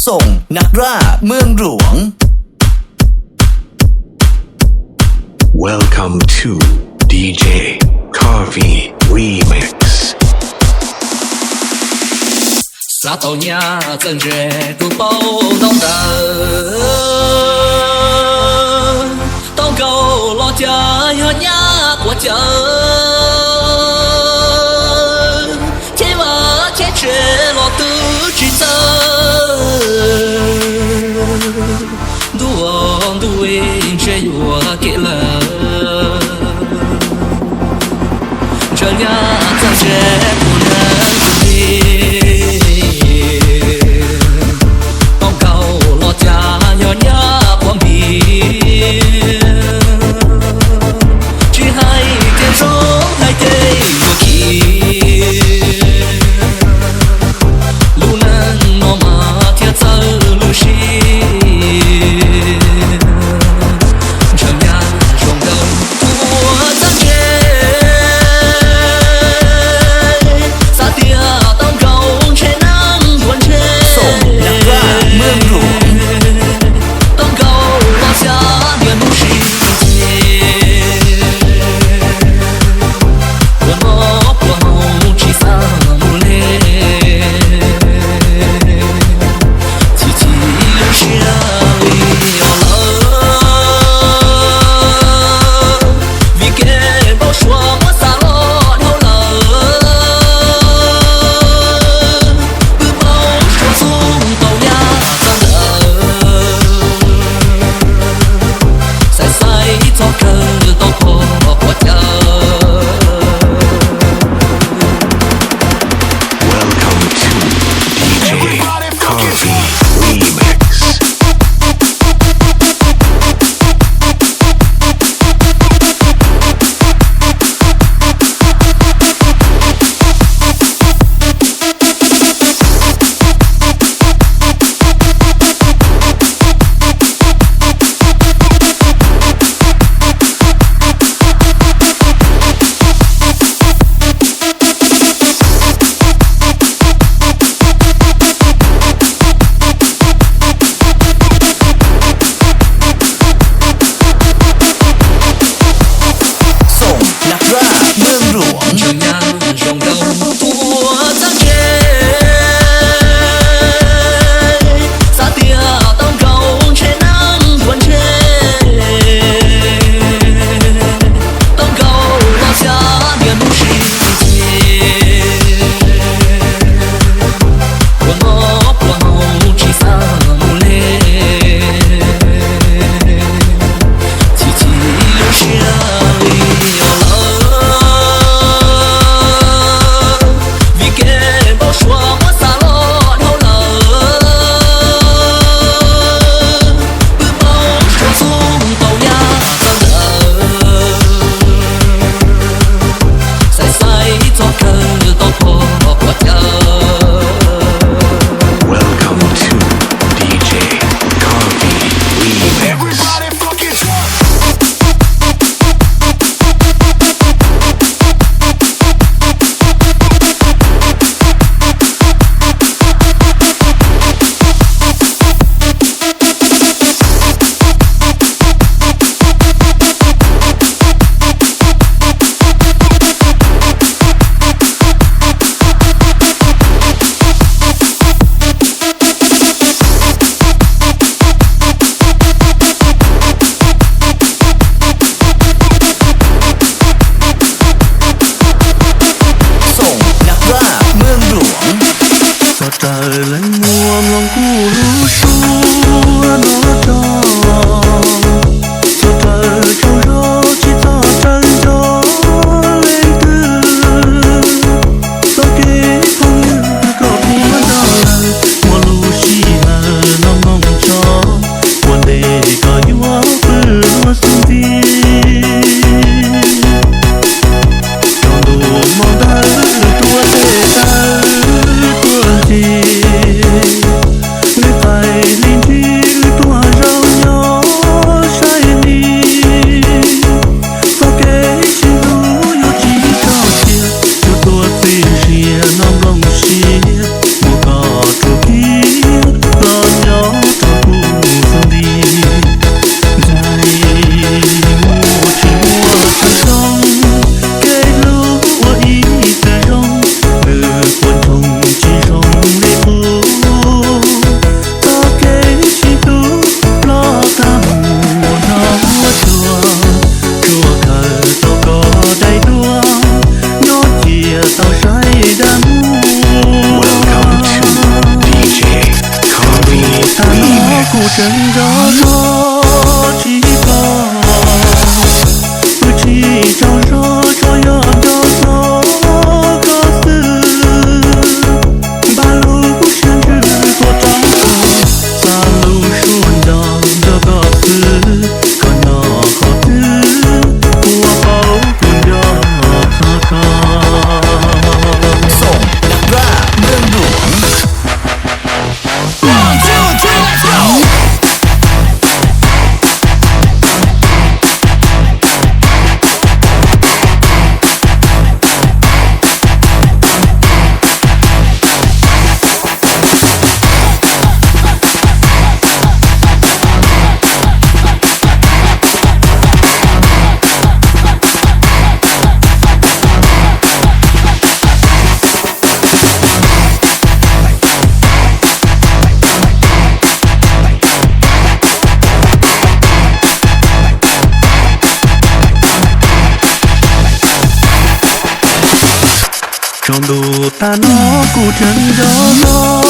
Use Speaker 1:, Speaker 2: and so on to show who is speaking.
Speaker 1: ส่งนักร่าเมืองหลวง
Speaker 2: Welcome to DJ Coffee Remix.
Speaker 3: Sa tàu nhà dân rể tu bao đông đời tông cầu lo chờ nhỏ nhà của chờ chế vợ chế chế lo tư chỉ tơ đuông đuôi chế đùa kỹ lờ chờ nhà dân rể của nhân đi nhỏ nhá quang biển chỉ hai tiếng gió hai cây mùa kia lu nắng nó mà thiệt sâu lu xí chẳng nhá
Speaker 4: cụ trần gió gió chỉ có chỉ trong gió cho gió gió có sự ba lô cũng chẳng chữ có trắng xa lù xuân đòn cho có thứ còn nó có thứ của bao cùng gió tha tha
Speaker 1: ส่งนักล่าเมืองหลวง
Speaker 3: One, two, three, let's go!
Speaker 4: trong đồ ta nó cụ trần gió gió